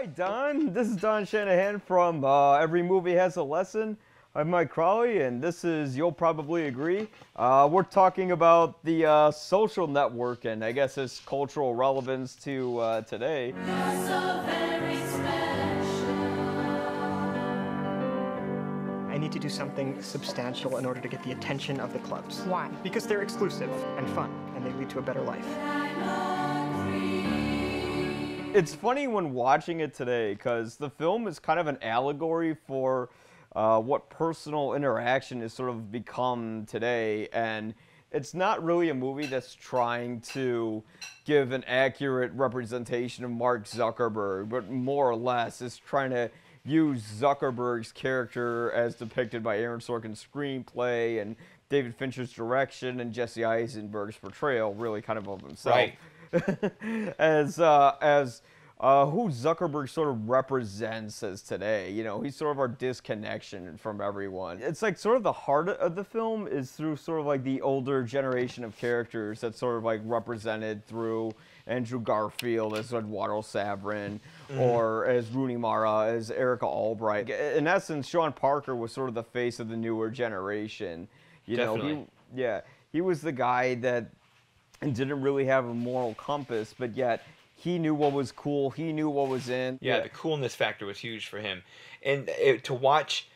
Hi, Don. This is Don Shanahan from Every Movie Has a Lesson. I'm Mike Crowley, and this is You'll Probably Agree. We're talking about the social network and I guess its cultural relevance to today. You're so very special. I need to do something substantial in order to get the attention of the clubs. Why? Because they're exclusive and fun, and they lead to a better life. It's funny when watching it today because the film is kind of an allegory for what personal interaction has sort of become today, and it's not really a movie that's trying to give an accurate representation of Mark Zuckerberg, but more or less is trying to use Zuckerberg's character as depicted by Aaron Sorkin's screenplay and David Fincher's direction and Jesse Eisenberg's portrayal, really kind of himself. Right. as who Zuckerberg sort of represents as today. You know, he's sort of our disconnection from everyone. It's like sort of the heart of the film is through sort of like the older generation of characters that's sort of like represented through Andrew Garfield as Eduardo Saverin, or as Rooney Mara, as Erica Albright. In essence, Sean Parker was sort of the face of the newer generation. You Definitely. know, he was the guy that didn't really have a moral compass, but yet he knew what was cool. He knew what was in. Yeah, the coolness factor was huge for him. And to watch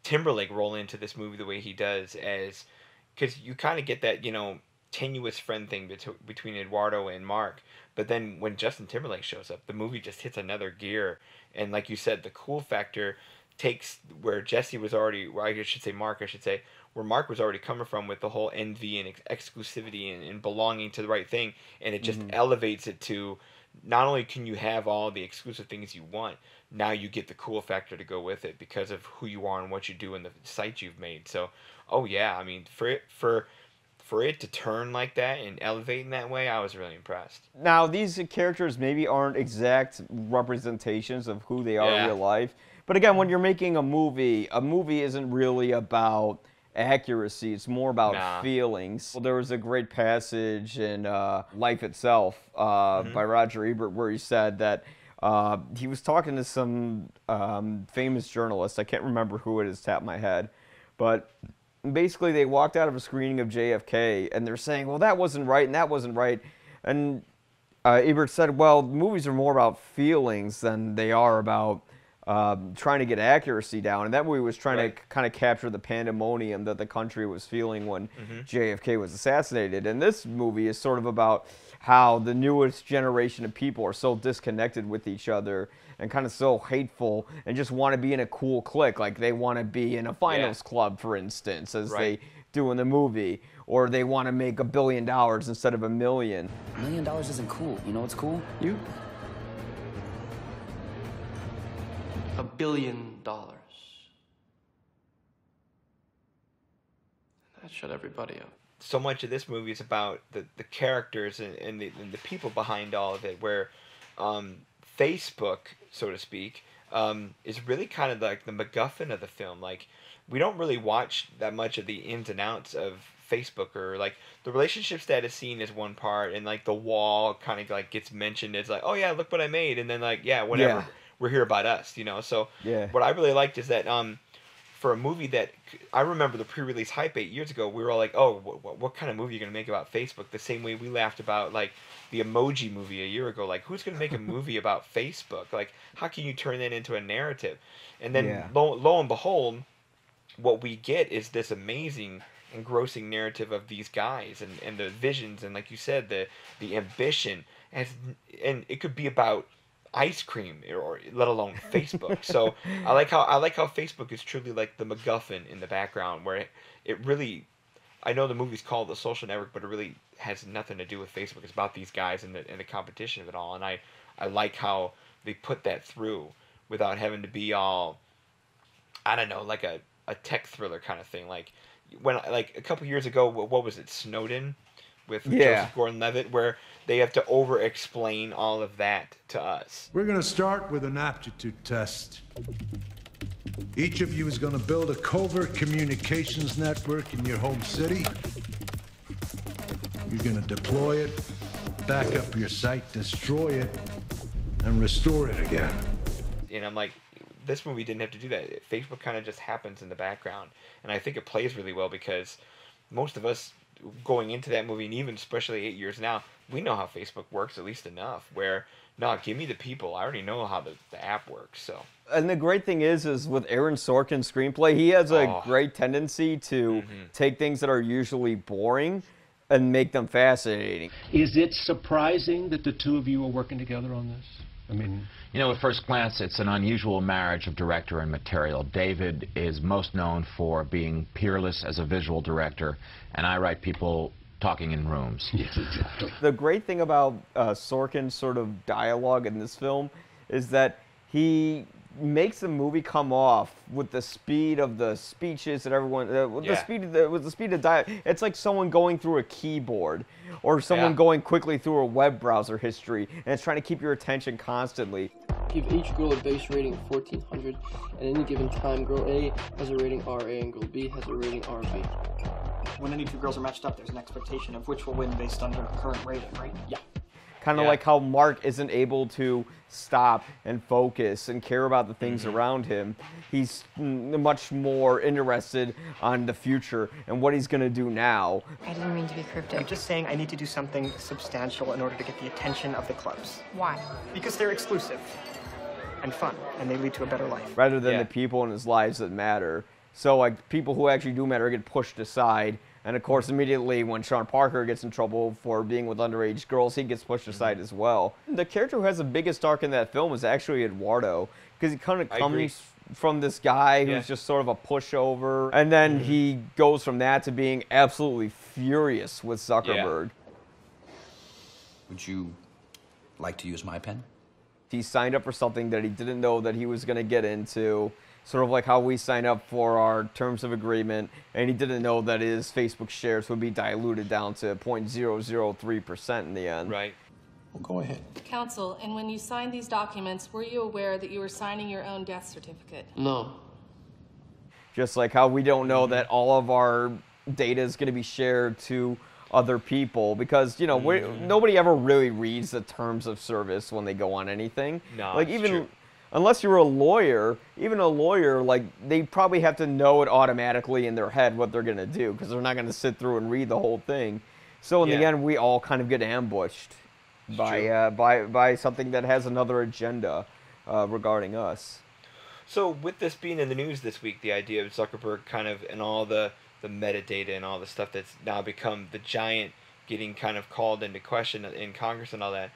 Timberlake roll into this movie the way he does, as because you kind of get that, tenuous friend thing between Eduardo and Mark. But then when Justin Timberlake shows up, the movie just hits another gear. And like you said, the cool factor takes where Jesse was already, or I should say Mark, where Mark was already coming from with the whole envy and exclusivity and belonging to the right thing. And it just elevates it to, not only can you have all the exclusive things you want, now you get the cool factor to go with it because of who you are and what you do and the sites you've made. So, oh yeah, I mean, for it to turn like that and elevate in that way, I was really impressed. Now, these characters maybe aren't exact representations of who they are in real life. But again, when you're making a movie isn't really about accuracy. It's more about feelings. Well, there was a great passage in Life Itself by Roger Ebert where he said that he was talking to some famous journalist. I can't remember who it is, top of my head. But basically they walked out of a screening of JFK and they're saying, well, that wasn't right and that wasn't right. And Ebert said, well, movies are more about feelings than they are about trying to get accuracy down. And that movie was trying to kind of capture the pandemonium that the country was feeling when JFK was assassinated. And this movie is sort of about how the newest generation of people are so disconnected with each other and kind of so hateful and just want to be in a cool clique. Like they want to be in a finals club, for instance, as they do in the movie. Or they want to make $1 billion instead of $1 million. $1 million isn't cool. You know what's cool? You. $1 billion. That shut everybody up. So much of this movie is about the characters and the people behind all of it, where Facebook, so to speak, is really kind of like the MacGuffin of the film. Like, we don't really watch that much of the ins and outs of Facebook, or like the relationship status scene is one part, and like the wall kind of like gets mentioned. It's like, oh yeah, look what I made, and then like, yeah, whatever. Yeah. We're here about us, So what I really liked is that for a movie that I remember the pre-release hype 8 years ago, we were all like, oh, what kind of movie are you going to make about Facebook? The same way we laughed about like the Emoji Movie a year ago. Like, who's going to make a movie about Facebook? Like, how can you turn that into a narrative? And then lo and behold, what we get is this amazing, engrossing narrative of these guys and the visions and, like you said, the ambition, and it could be about ice cream, or let alone Facebook. So I like how Facebook is truly like the MacGuffin in the background, where it really, I know the movie's called The Social Network, but it really has nothing to do with Facebook. It's about these guys and the competition of it all. And I like how they put that through without having to be all, I don't know, like a tech thriller kind of thing. Like when, like a couple years ago, what was it, Snowden with Joseph Gordon-Levitt, where they have to over-explain all of that to us. We're going to start with an aptitude test. Each of you is going to build a covert communications network in your home city. You're going to deploy it, back up your site, destroy it, and restore it again. And I'm like, this movie didn't have to do that. Facebook kind of just happens in the background, and I think it plays really well because most of us going into that movie, and even especially 8 years now, we know how Facebook works at least enough. Where no, give me the people. I already know how the app works. So. And the great thing is with Aaron Sorkin's screenplay, he has a great tendency to take things that are usually boring and make them fascinating. Is it surprising that the two of you are working together on this? I mean, you know, at first glance, it's an unusual marriage of director and material. David is most known for being peerless as a visual director, and I write people talking in rooms. Yes, exactly. The great thing about Sorkin's sort of dialogue in this film is that he makes the movie come off with the speed of the speeches that everyone, with the speed of dialogue. It's like someone going through a keyboard, or someone going quickly through a web browser history, and it's trying to keep your attention constantly. Give each girl a base rating of 1400. At any given time, girl A has a rating RA and girl B has a rating RB. When any two girls are matched up, there's an expectation of which will win based on her current rating, right? Yeah. Kind of like how Mark isn't able to stop and focus and care about the things around him. He's much more interested on the future and what he's going to do now. I didn't mean to be cryptic. I'm just saying I need to do something substantial in order to get the attention of the clubs. Why? Because they're exclusive and fun, and they lead to a better life. Rather than the people in his lives that matter. So, like, people who actually do matter get pushed aside. And, of course, immediately when Sean Parker gets in trouble for being with underage girls, he gets pushed aside as well. The character who has the biggest arc in that film is actually Eduardo, because he kind of comes from this guy who's just sort of a pushover, and then he goes from that to being absolutely furious with Zuckerberg. Would you like to use my pen? He signed up for something that he didn't know that he was going to get into. Sort of like how we sign up for our terms of agreement, and he didn't know that his Facebook shares would be diluted down to 0.003% in the end. Right. Well, go ahead. Counsel, and when you signed these documents, were you aware that you were signing your own death certificate? No. Just like how we don't know that all of our data is going to be shared to other people, because, you know, nobody ever really reads the terms of service when they go on anything. No, like, it's even true. Unless you're a lawyer, even a lawyer, like, they probably have to know it automatically in their head what they're going to do, because they're not going to sit through and read the whole thing. So in the end, we all kind of get ambushed by something that has another agenda regarding us. So with this being in the news this week, the idea of Zuckerberg kind of and all the metadata and all the stuff that's now become the giant getting kind of called into question in Congress and all that,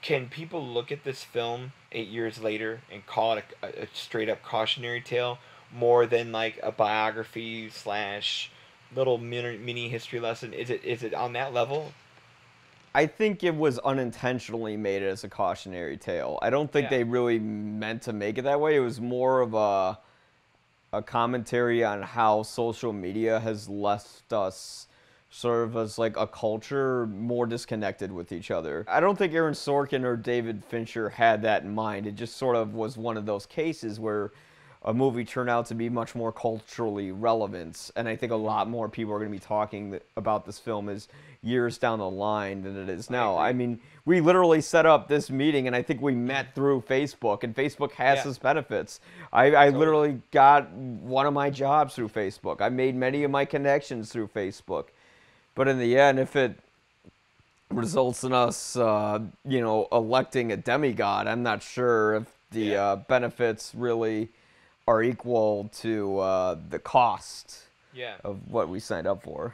can people look at this film 8 years later and call it a straight up cautionary tale more than like a biography / little mini history lesson? Is it on that level? I think it was unintentionally made as a cautionary tale. I don't think they really meant to make it that way. It was more of a commentary on how social media has left us sort of as like a culture more disconnected with each other. I don't think Aaron Sorkin or David Fincher had that in mind. It just sort of was one of those cases where a movie turned out to be much more culturally relevant, and I think a lot more people are going to be talking about this film as years down the line than it is now. I mean, we literally set up this meeting, and I think we met through Facebook, and Facebook has its benefits. I literally got one of my jobs through Facebook. I made many of my connections through Facebook. But in the end, if it results in us, you know, electing a demigod, I'm not sure if the benefits really are equal to the cost of what we signed up for.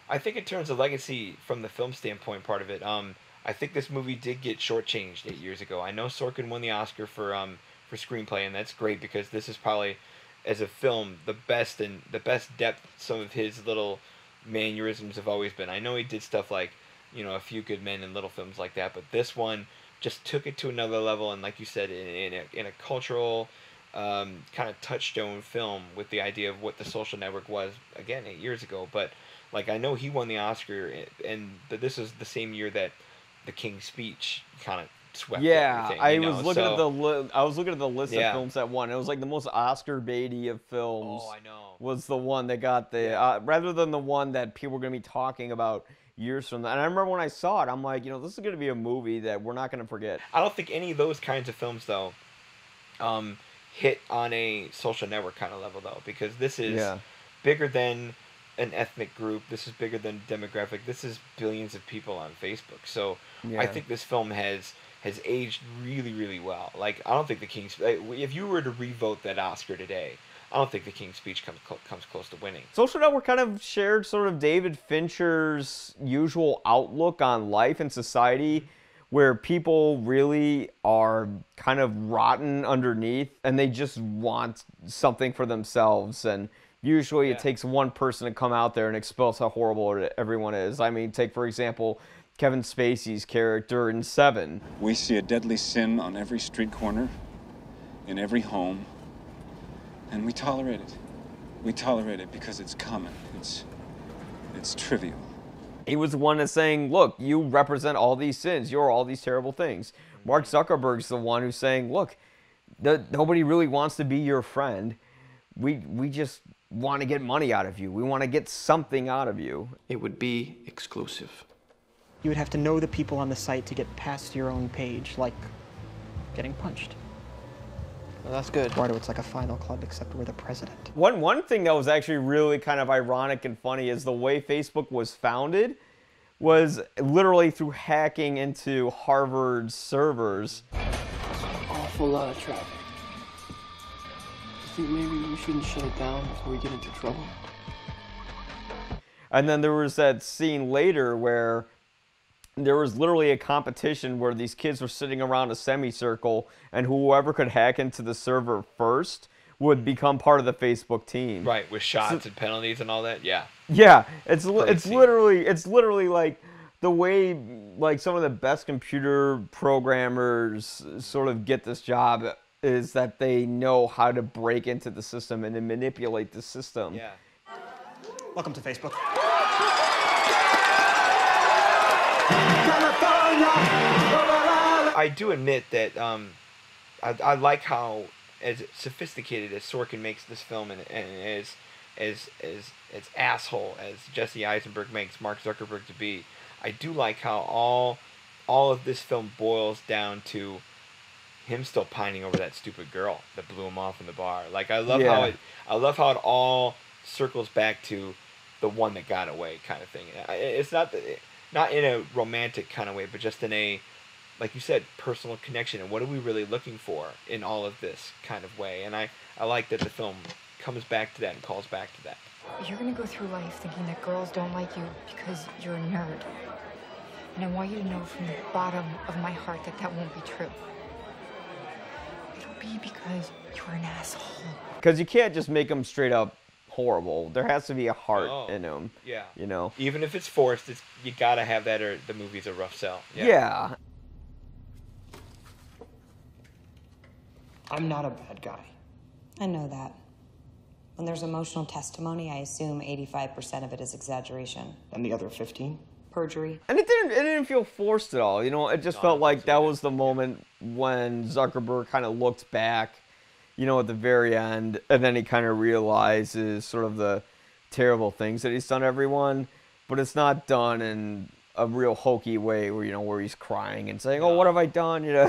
I think in terms of legacy from the film standpoint part of it, I think this movie did get shortchanged 8 years ago. I know Sorkin won the Oscar for screenplay, and that's great because this is probably, as a film, the best depth some of his little mannerisms have always been. I know he did stuff like, you know, A Few Good Men and little films like that, but this one just took it to another level, and like you said, in a cultural kind of touchstone film with the idea of what the Social Network was, again, 8 years ago. But like, I know he won the Oscar, and this is the same year that The King's Speech kind of swept everything. I was looking at the list of films that won. It was like the most Oscar baity of films. Oh, I know. Was the one that got the rather than the one that people were going to be talking about years from now. And I remember when I saw it, I'm like, you know, this is going to be a movie that we're not going to forget. I don't think any of those kinds of films, though, hit on a social network kind of level, though, because this is Yeah. bigger than an ethnic group. This is bigger than demographic. This is billions of people on Facebook. So Yeah. I think this film has aged really, really well. Like, I don't think the King's... If you were to revote that Oscar today, I don't think the King's Speech comes close to winning. Social Network kind of shared sort of David Fincher's usual outlook on life and society, where people really are kind of rotten underneath and they just want something for themselves. And usually it takes one person to come out there and expose how horrible everyone is. I mean, take, for example, Kevin Spacey's character in Seven. We see a deadly sin on every street corner, in every home, and we tolerate it. We tolerate it because it's common. It's trivial. He was the one that's saying, look, you represent all these sins. You're all these terrible things. Mark Zuckerberg's the one who's saying, look, nobody really wants to be your friend. We just want to get money out of you. We want to get something out of you. It would be exclusive. You would have to know the people on the site to get past your own page, like getting punched. Well, that's good. Eduardo, it's like a final club, except we're the president. One thing that was actually really kind of ironic and funny is the way Facebook was founded was literally through hacking into Harvard's servers. Awful lot of traffic. I think maybe we shouldn't shut it down before we get into trouble. And then there was that scene later where there was literally a competition where these kids were sitting around a semicircle, and whoever could hack into the server first would become part of the Facebook team. Right, with shots and penalties and all that. Yeah. Yeah, it's literally like the way like some of the best computer programmers sort of get this job is that they know how to break into the system and to manipulate the system. Yeah. Welcome to Facebook. I do admit that I like how as sophisticated as Sorkin makes this film and as asshole as Jesse Eisenberg makes Mark Zuckerberg to be. I do like how all of this film boils down to him still pining over that stupid girl that blew him off in the bar. Like I love how it all circles back to the one that got away kind of thing. It's not in a romantic kind of way, but just in a, like you said, personal connection. And what are we really looking for in all of this kind of way? And I like that the film comes back to that and calls back to that. You're gonna go through life thinking that girls don't like you because you're a nerd. And I want you to know from the bottom of my heart that that won't be true. It'll be because you're an asshole. Because you can't just make them straight up horrible. There has to be a heart in them. Yeah. You know? Even if it's forced, you gotta have that or the movie's a rough sell. Yeah. I'm not a bad guy. I know that. When there's emotional testimony, I assume 85% of it is exaggeration. And the other 15? Perjury. And it didn't feel forced at all. You know, it just felt like that was the moment when Zuckerberg kind of looked back, you know, at the very end, and then he kind of realizes sort of the terrible things that he's done to everyone, but it's not done in a real hokey way where, you know, where he's crying and saying, oh, what have I done? You know,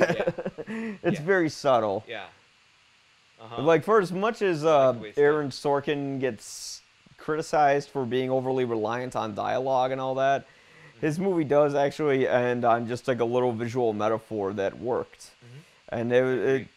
it's very subtle. Yeah. Like, for as much as Aaron Sorkin gets criticized for being overly reliant on dialogue and all that, his movie does actually end on just like a little visual metaphor that worked. And he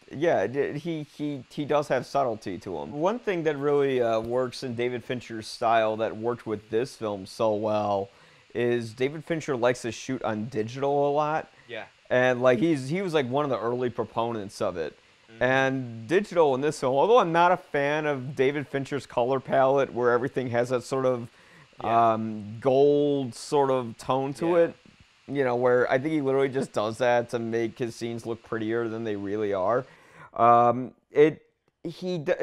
does have subtlety to him. One thing that really works in David Fincher's style that worked with this film so well is David Fincher likes to shoot on digital a lot. Yeah. And like he was like one of the early proponents of it. And digital in this film, although I'm not a fan of David Fincher's color palette where everything has that sort of gold sort of tone to it, you know, where I think he literally just does that to make his scenes look prettier than they really are. It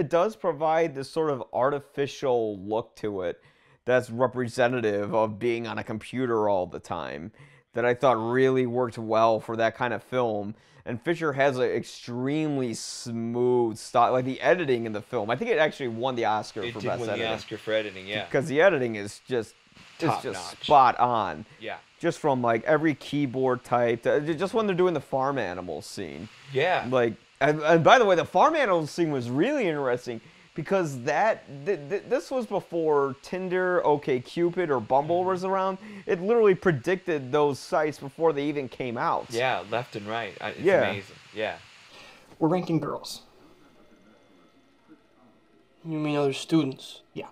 does provide this sort of artificial look to it that's representative of being on a computer all the time that I thought really worked well for that kind of film. And Fincher has an extremely smooth style, like the editing in the film. I think it actually won the Oscar for best editing. It did win the Oscar for editing, yeah. Because the editing is just spot on. Yeah. Just from like every keyboard type, just when they're doing the farm animals scene. Yeah. Like And by the way, the farm animals scene was really interesting because this was before Tinder, OkCupid, or Bumble was around. It literally predicted those sites before they even came out. Yeah, left and right. It's amazing. Yeah. We're ranking girls. You mean other students? Yeah.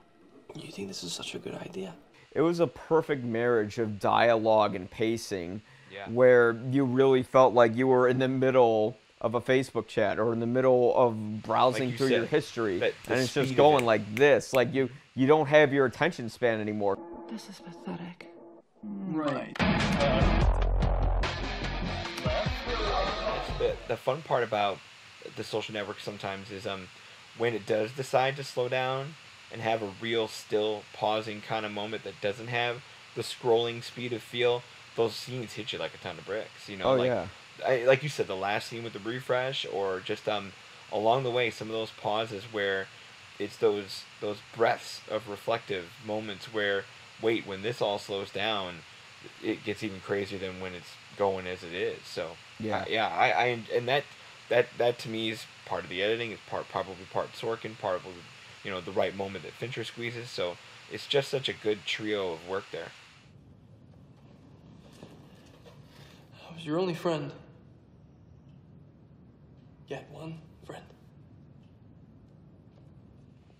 You think this is such a good idea? It was a perfect marriage of dialogue and pacing, where you really felt like you were in the middle of a Facebook chat or in the middle of browsing through your history, and it's just going like this. Like you don't have your attention span anymore. This is pathetic. Right. The fun part about the social network sometimes is when it does decide to slow down and have a real still pausing kind of moment that doesn't have the scrolling speed of feel, those scenes hit you like a ton of bricks. You know, like you said, the last scene with the refresh, or just along the way, some of those pauses where it's those breaths of reflective moments where, wait, when this all slows down, it gets even crazier than when it's going as it is. So and that to me is part of the editing. It's probably part Sorkin, part of the right moment that Fincher squeezes. So it's just such a good trio of work there. I was your only friend. Yet one friend.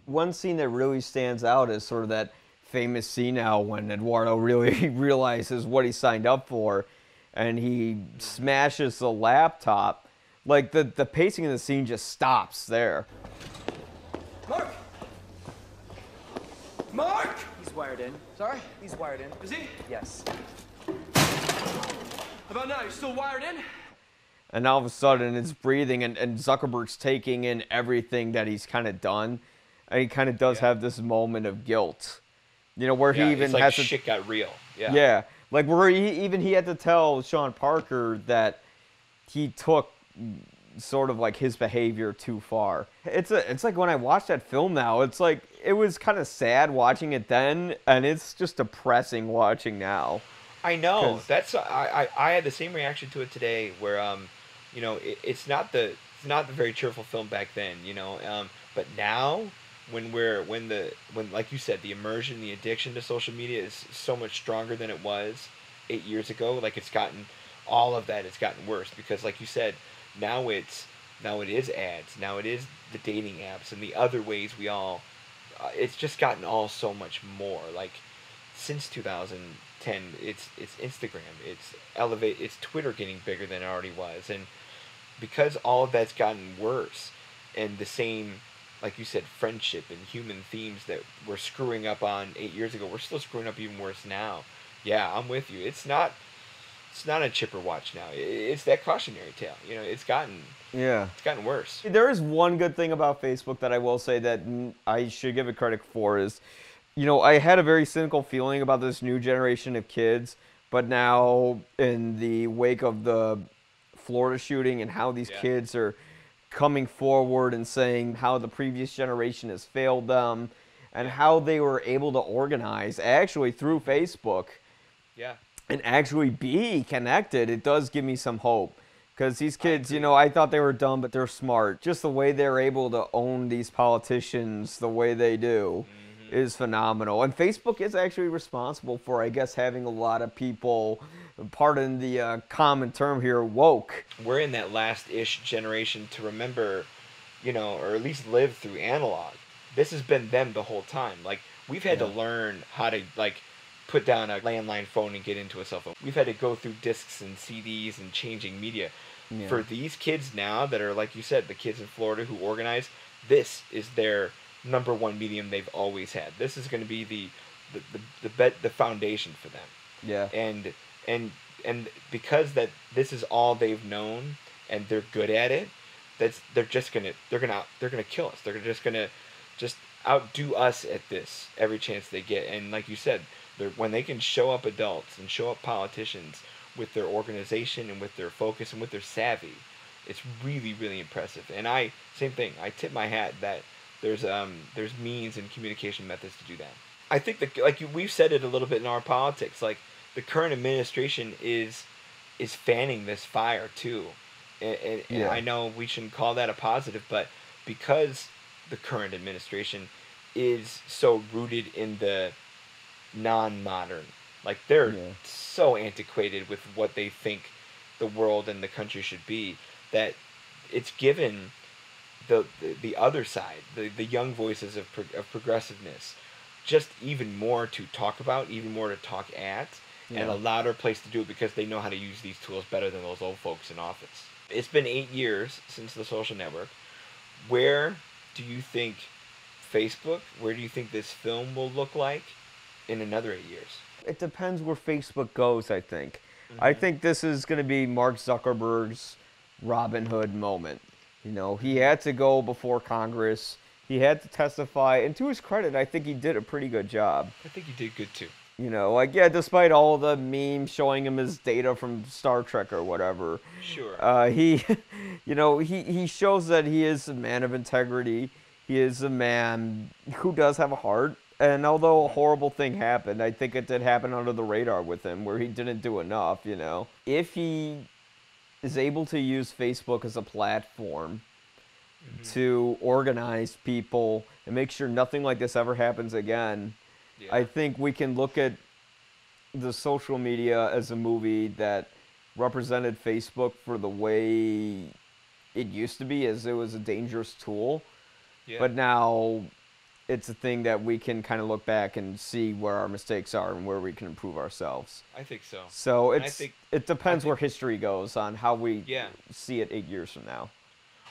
One scene that really stands out is sort of that famous scene now when Eduardo really realizes what he signed up for, and he smashes the laptop. Like the pacing of the scene just stops there. Mark! Mark! He's wired in. Sorry? He's wired in. Is he? Yes. How about now? You still wired in? And all of a sudden it's breathing, and Zuckerberg's taking in everything that he's kind of done. And he kind of does have this moment of guilt. You know, where he even it's like has to... shit got real. Yeah. Yeah. Like where he had to tell Sean Parker that he took sort of like his behavior too far. It's like when I watch that film now, it's like it was kind of sad watching it then, and it's just depressing watching now. I know. That's I had the same reaction to it today, where it's not the very cheerful film back then, but now when like you said, the immersion, the addiction to social media is so much stronger than it was 8 years ago. Like it's gotten all of that. It's gotten worse because, like you said, now it is ads. Now it is the dating apps and the other ways we all. It's just gotten all so much more. Like since 2010, it's Instagram, it's Twitter getting bigger than it already was, and because all of that's gotten worse, and the same, like you said, friendship and human themes that we're screwing up on 8 years ago, we're still screwing up even worse now. Yeah, I'm with you. It's not a chipper watch now. It's that cautionary tale. It's gotten worse. There is one good thing about Facebook that I will say that I should give it credit for is, I had a very cynical feeling about this new generation of kids, but now in the wake of the Florida shooting and how these kids are coming forward and saying how the previous generation has failed them and how they were able to organize actually through Facebook and actually be connected, it does give me some hope. Because these kids, I thought they were dumb, but they're smart. Just the way they're able to own these politicians the way they do is phenomenal. And Facebook is actually responsible for, I guess, having a lot of people, pardon the common term here, woke. We're in that last-ish generation to remember, or at least live through analog. This has been them the whole time. Like, we've had to learn how to, put down a landline phone and get into a cell phone. We've had to go through discs and CDs and changing media. Yeah. For these kids now that are, like you said, the kids in Florida who organize, this is their number one medium they've always had. This is going to be the foundation for them. Yeah. And because this is all they've known and they're good at it, they're gonna kill us. They're just gonna outdo us at this every chance they get. And like you said, when they can show up adults and show up politicians with their organization and with their focus and with their savvy, it's really, really impressive. And same thing, I tip my hat that there's means and communication methods to do that. I think we've said it a little bit in our politics, like the current administration is fanning this fire too. And I know we shouldn't call that a positive, but because the current administration is so rooted in the non-modern, like they're so antiquated with what they think the world and the country should be, that it's given the other side, the young voices of progressiveness, just even more to talk about, even more to talk at, and a louder place to do it because they know how to use these tools better than those old folks in office. It's been 8 years since The Social Network. Where do you think Facebook, where do you think this film will look like in another 8 years? It depends where Facebook goes, I think. I think this is going to be Mark Zuckerberg's Robin Hood moment. You know, he had to go before Congress. He had to testify. And to his credit, I think he did a pretty good job. I think he did good, too. You know, like, yeah, despite all the memes showing him his data from Star Trek or whatever. Sure. He, you know, he shows that he is a man of integrity. He is a man who does have a heart. And although a horrible thing happened, I think it did happen under the radar with him, where he didn't do enough, you know. If he is able to use Facebook as a platform to organize people and make sure nothing like this ever happens again, I think we can look at the social media as a movie that represented Facebook for the way it used to be, as it was a dangerous tool. But now it's a thing that we can kind of look back and see where our mistakes are and where we can improve ourselves. I think so. So it depends where history goes on how we see it 8 years from now.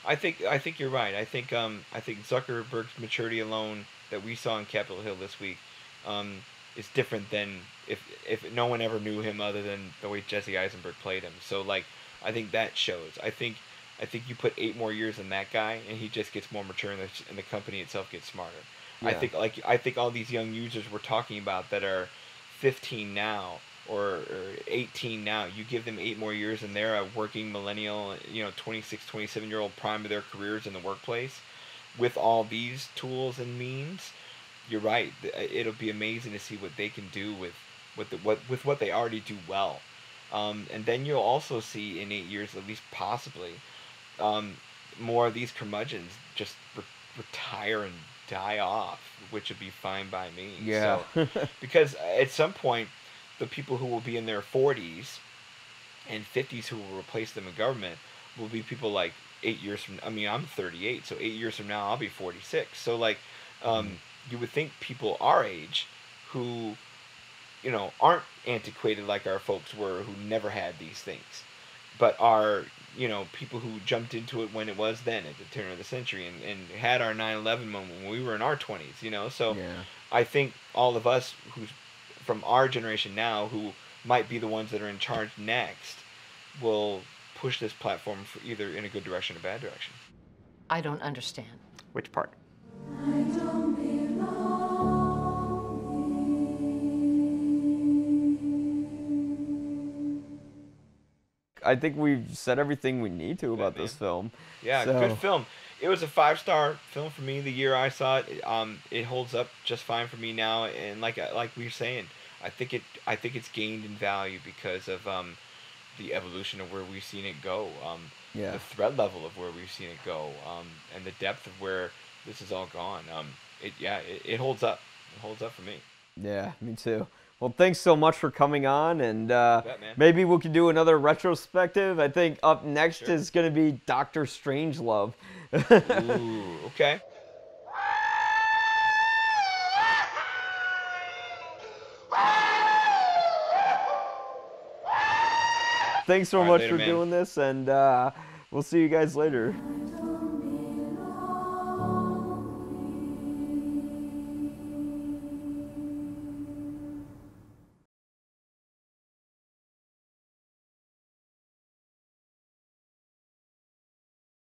I think you're right. I think Zuckerberg's maturity alone that we saw in Capitol Hill this week is different than if no one ever knew him other than the way Jesse Eisenberg played him. So like I think that shows. I think you put 8 more years in that guy and he just gets more mature and the company itself gets smarter. I think all these young users we're talking about that are 15 now or 18 now, you give them 8 more years and they're a working millennial, 26, 27-year-old prime of their careers in the workplace with all these tools and means. You're right. It'll be amazing to see what they can do with what they already do well. And then you'll also see in 8 years, at least possibly, more of these curmudgeons just retire and die off, which would be fine by me. Yeah. So, because at some point, the people who will be in their 40s and 50s who will replace them in government will be people like 8 years from. I mean, I'm 38, so 8 years from now I'll be 46. So like, you would think people our age who, aren't antiquated like our folks were, who never had these things, but are, people who jumped into it when it was then at the turn of the century and had our 9/11 moment when we were in our 20s, So I think all of us who's from our generation now, who might be the ones that are in charge next, will push this platform for either in a good direction or bad direction. I don't understand. Which part? I think we've said everything we need to about this film. Yeah, good film. It was a 5-star film for me the year I saw it. It holds up just fine for me now, and like we were saying, I think it's gained in value because of the evolution of where we've seen it go, the threat level of where we've seen it go, and the depth of where this has all gone. It holds up. It holds up for me. Yeah, me too. Well, thanks so much for coming on, and maybe we could do another retrospective. I think up next is going to be Dr. Strangelove. Ooh, okay. Thanks so much for doing this, and we'll see you guys later.